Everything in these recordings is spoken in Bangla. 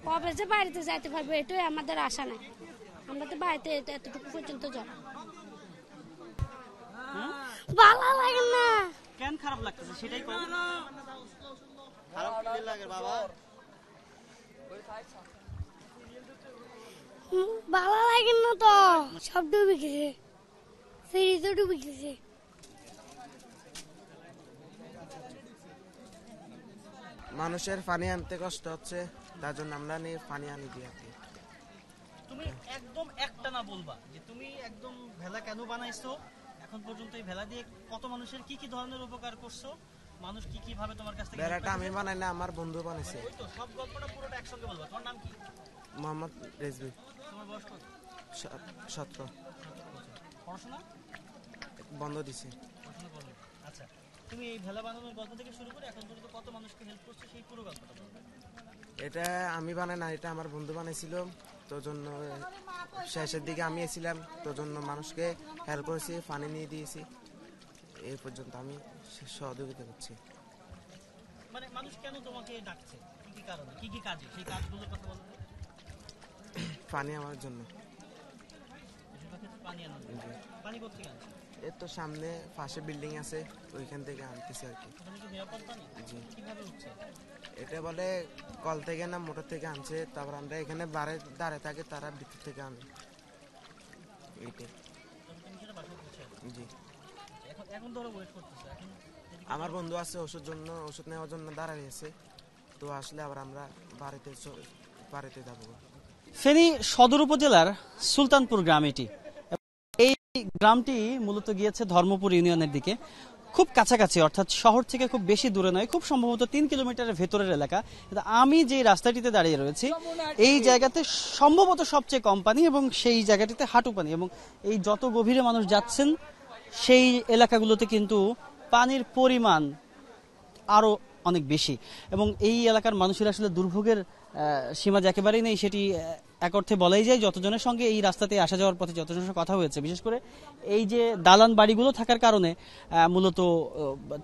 কবে যে বাড়িতে যাইতে পারবো এটাই আমাদের আশা নাই। আমরা তো বাড়িতে এতটুকু পর্যন্ত যাব। ভালো লাগে না। কেন খারাপ লাগতেছে সেটাই কও। খারাপ কি লাগে বাবা? ভালো লাগে না তো, সব ডুবে গেছে, ফেরি তো ডুবে গেছে। মানুষের পানি আনতে কষ্ট হচ্ছে, তার জন্য আমরা পানি আনি দিই আর কি। তুমি একদম একটানা বলবা যে তুমি একদম ভেলা কেন বানাইছো, এখন পর্যন্ত এই ভেলা দিয়ে কত মানুষের কি কি ধরনের উপকার করছো, মানুষ কি কি ভাবে তোমার কাছ থেকে। ভেলাটা আমি বানাই না, আমার বন্ধু বানাইছে। ওই তো সব গল্পটা পুরোটা একসঙ্গে বলবা। তোমার নাম কি? মোহাম্মদ রেজবি। তোমার বয়স কত? 17। পড়াশোনা বন্ধ দিছে। পড়াশোনা করবে। আচ্ছা, তুমি এই ভেলা বানানোর গল্প থেকে শুরু করে এখন পর্যন্ত কত মানুষকে হেল্প করছো সেই পুরো গল্পটা বলবে। এটা আমি বানাই না, এটা আমার বন্ধু বানাইছিল। তো জন্য শেষের দিকে আমি এসেছিলাম, তো জন্য মানুষকে হেল্প করেছি, পানি নিয়ে দিয়েছি। এই পর্যন্ত আমি সহযোগিতা করছি। মানে মানুষ কেন তোমাকে ডাকছে, কি কি কারণে, কি কি কাজে, সেই কাজগুলোর কথা বলবো। পানি আমার জন্য। পানি আনার জন্য। পানি কোথেকে আনছো? এর তো সামনে পাশে বিল্ডিং আছে, ওইখান থেকে আনতেছি আর কি। ওখানে কি নিরাপদ পানি? জি। কিভাবে উঠছে? এটা বলে কল থেকে না মোটর থেকে আনছে, তারপর আমরা এখানে দাঁড়িয়ে থাকি, তারা ভিতর থেকে আনে। এইটাই। তুমি সেটা বাসায় পৌঁছে দাও। জি। এখন ধরো ওয়েট করতেছো, এখন আমার বন্ধু আছে ওষুধ নেওয়ার জন্য দাঁড়ায় আছে, তো আসলে আবার আমরা বাড়িতে যাবো। ফেনী সদর উপজেলার সুলতানপুর গ্রাম এটি। এই গ্রামটি মূলত গিয়েছে ধর্মপুর ইউনিয়নের দিকে, খুব কাছাকাছি, অর্থাৎ শহর থেকে খুব বেশি দূরে নয়, খুব সম্ভবত 3 কিলোমিটারের ভেতরের এলাকা। আমি যে রাস্তাটিতে দাঁড়িয়ে রয়েছি এই জায়গাতে সম্ভবত সবচেয়ে কম পানি এবং সেই জায়গাটিতে হাঁটু পানি, এবং এই যত গভীরে মানুষ যাচ্ছেন সেই এলাকাগুলোতে কিন্তু পানির পরিমাণ আরো অনেক বেশি, এবং এই এলাকার মানুষের আসলে দুর্ভোগের সীমা একেবারেই নেই। সেটি এক অর্থে বলাই যায়। যতজনের সঙ্গে এই রাস্তাতে আসা যাওয়ার পথে যতজনের সঙ্গে কথা হয়েছে, বিশেষ করে এই যে দালান বাড়িগুলো থাকার কারণে মূলত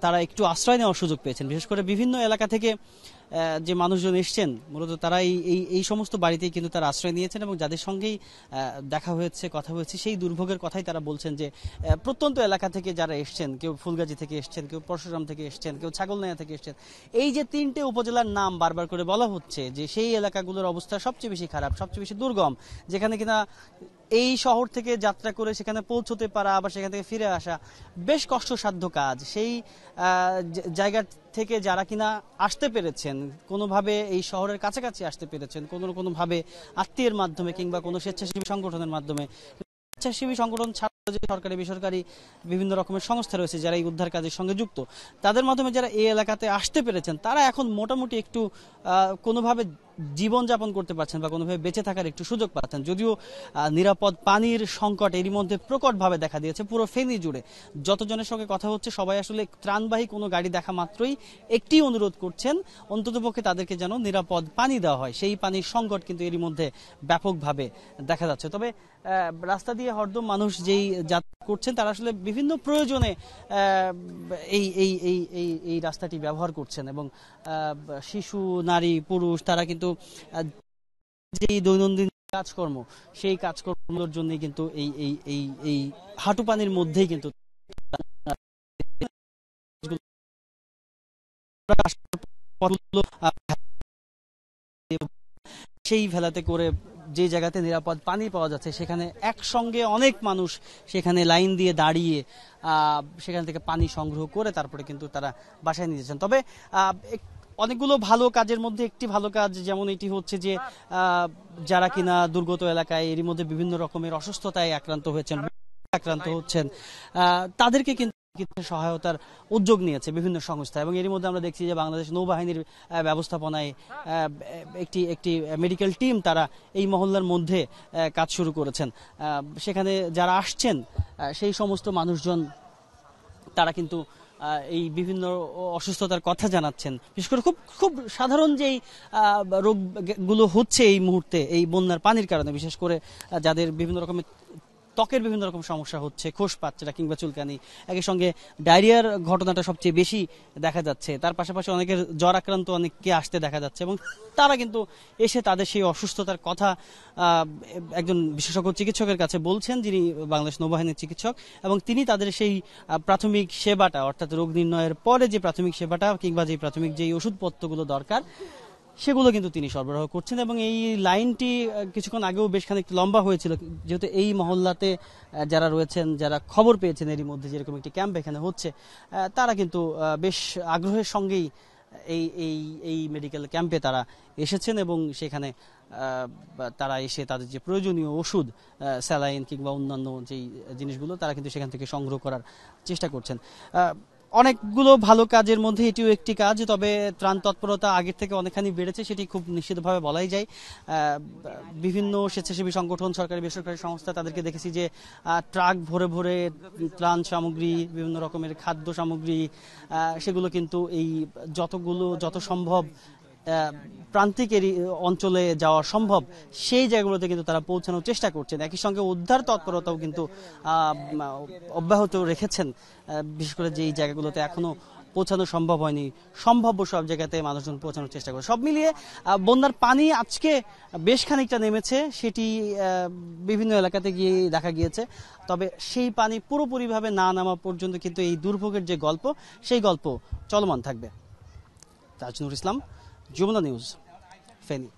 তারা একটু আশ্রয় নেওয়ার সুযোগ পেয়েছেন। বিশেষ করে বিভিন্ন এলাকা থেকে যে মানুষজন এসছেন মূলত তারা এই সমস্ত বাড়িতেই কিন্তু তারা আশ্রয় নিয়েছেন, এবং যাদের সঙ্গেই দেখা হয়েছে, কথা হয়েছে, সেই দুর্ভোগের কথাই তারা বলছেন যে প্রত্যন্ত এলাকা থেকে যারা এসছেন, কেউ ফুলগাজী থেকে এসছেন, কেউ পরশুরাম থেকে এসছেন, কেউ ছাগলনাইয়া থেকে এসছেন, এই যে 3টে উপজেলার নাম বারবার করে বলা হচ্ছে যে সেই এলাকাগুলোর অবস্থা সবচেয়ে বেশি খারাপ, সবচেয়ে বেশি দুর্গম, যেখানে কিনা এই শহর থেকে যাত্রা করে সেখানে পৌঁছতে পারা, আবার সেখান থেকে ফিরে আসা বেশ কষ্টসাধ্য কাজ। সেই জায়গা থেকে যারা কিনা আসতে পেরেছেন, কোনোভাবে এই শহরের কাছাকাছি আসতে পেরেছেন, কোনোভাবে আত্মীয়ের মাধ্যমে কিংবা কোনো স্বেচ্ছাসেবী সংগঠনের মাধ্যমে, স্বেচ্ছাসেবী সংগঠন ছাড়া যে সরকারি বেসরকারি বিভিন্ন রকমের সংস্থা রয়েছে যারা এই উদ্ধার কাজের সঙ্গে যুক্ত, তাদের মাধ্যমে যারা এই এলাকাতে আসতে পেরেছেন তারা এখন মোটামুটি একটু কোনোভাবে জীবনযাপন করতে পারছেন বা কোনোভাবে বেঁচে থাকার একটু সুযোগ পাচ্ছেন। যদিও নিরাপদ পানির সংকট এরই মধ্যে প্রকটভাবে দেখা দিয়েছে পুরো ফেনী জুড়ে। যতজনের সঙ্গে কথা হচ্ছে সবাই আসলে ত্রাণবাহী কোনো গাড়ি দেখা মাত্রই একটি অনুরোধ করছেন, অন্ততপক্ষে তাদেরকে যেন নিরাপদ পানি দেওয়া হয়। সেই পানির সংকট কিন্তু এরই মধ্যে ব্যাপকভাবে দেখা যাচ্ছে। তবে রাস্তা দিয়ে হরদম মানুষ যেই যাত্রা করছেন তারা আসলে বিভিন্ন প্রয়োজনে এই রাস্তাটি ব্যবহার করছেন, এবং শিশু, নারী, পুরুষ তারা কিন্তু যেই দৈনন্দিন কাজকর্ম সেই কাজকর্মের জন্য কিন্তু এই হাঁটু পানির মধ্যেই কিন্তু সেই ভেলাতে করে যে জায়গাতে নিরাপদ পানি পাওয়া যাচ্ছে সেখানে একসঙ্গে অনেক মানুষ সেখানে লাইন দিয়ে দাঁড়িয়ে সেখান থেকে পানি সংগ্রহ করে তারপরে কিন্তু তারা বাসায় নিয়ে যাচ্ছেন। তবে অনেকগুলো ভালো কাজের মধ্যে একটি ভালো কাজ যেমন এটি হচ্ছে যে যারা কিনা দুর্গত এলাকায় এরই মধ্যে বিভিন্ন রকমের অসুস্থতায় আক্রান্ত হচ্ছেন তাদেরকে কিন্তু সহায়তার উদ্যোগ নিয়েছে বিভিন্ন সংস্থা, এবং এর মধ্যে আমরা দেখছি যে বাংলাদেশ নৌবাহিনীর ব্যবস্থাপনায় একটি মেডিকেল টিম তারা এই মহল্লার মধ্যে কাজ শুরু করেছেন। সেখানে যারা আসছেন সেই সমস্ত মানুষজন তারা কিন্তু এই বিভিন্ন অসুস্থতার কথা জানাচ্ছেন। বিশেষ করে খুব সাধারণ যেই রোগগুলো হচ্ছে এই মুহূর্তে এই বন্যার পানির কারণে, বিশেষ করে যাদের বিভিন্ন রকমের ত্বকের বিভিন্ন রকম সমস্যা হচ্ছে, খোস পাচ্ছেটা কিংবা চুলকানি, একই সঙ্গে ডায়রিয়ার ঘটনাটা সবচেয়ে বেশি দেখা যাচ্ছে। তার পাশাপাশি অনেকের জ্বর আক্রান্ত অনেককে আসতে দেখা যাচ্ছে এবং তারা কিন্তু এসে তাদের সেই অসুস্থতার কথা একজন বিশেষজ্ঞ চিকিৎসকের কাছে বলছেন, যিনি বাংলাদেশ নৌবাহিনীর চিকিৎসক, এবং তিনি তাদের সেই প্রাথমিক সেবাটা, অর্থাৎ রোগ নির্ণয়ের পরে যে প্রাথমিক সেবাটা কিংবা যে প্রাথমিক যেই ওষুধপত্রগুলো দরকার সেগুলো কিন্তু তিনি সরবরাহ করছেন। এবং এই লাইনটি কিছুক্ষণ আগেও বেশ খানিক লম্বা হয়েছিল, যেহেতু এই মহল্লাতে যারা রয়েছেন, যারা খবর পেয়েছেন এরই মধ্যে যেরকম একটি ক্যাম্প এখানে হচ্ছে, তারা কিন্তু বেশ আগ্রহের সঙ্গেই এই এই এই মেডিকেল ক্যাম্পে তারা এসেছেন এবং সেখানে তারা এসে তাদের যে প্রয়োজনীয় ওষুধ, স্যালাইন কিংবা অন্যান্য যেই জিনিসগুলো তারা কিন্তু সেখান থেকে সংগ্রহ করার চেষ্টা করছেন। অনেকগুলো ভালো কাজের মধ্যে এটিও একটি কাজ, তবে ত্রাণ তৎপরতা আগের থেকে অনেকখানি বেড়েছে, সেটি খুব নিশ্চিতভাবে বলাই যায়। বিভিন্ন স্বেচ্ছাসেবী সংগঠন, সরকারি বেসরকারি সংস্থা, তাদেরকে দেখেছি যে ট্রাক ভরে ভরে ত্রাণ সামগ্রী, বিভিন্ন রকমের খাদ্য সামগ্রী, সেগুলো কিন্তু এই যত সম্ভব প্রান্তিক অঞ্চলে যাওয়া সম্ভব সেই জায়গাগুলোতে কিন্তু তারা পৌঁছানোর চেষ্টা করছেন। একই সঙ্গে উদ্ধার তৎপরতাও কিন্তু অব্যাহত রেখেছেন, বিশেষ করে যেই জায়গাগুলোতে এখনো পৌঁছানো সম্ভব হয়নি, সম্ভাব্য সব জায়গাতে মানুষজন পৌঁছানোর চেষ্টা করে। সব মিলিয়ে বন্যার পানি আজকে বেশ খানিকটা নেমেছে, সেটি বিভিন্ন এলাকাতে গিয়ে দেখা গিয়েছে। তবে সেই পানি পুরোপুরিভাবে না নামা পর্যন্ত কিন্তু এই দুর্ভোগের যে গল্প, সেই গল্প চলমান থাকবে। তাজনুর ইসলাম, যমুনা নিউজ, ফেনী।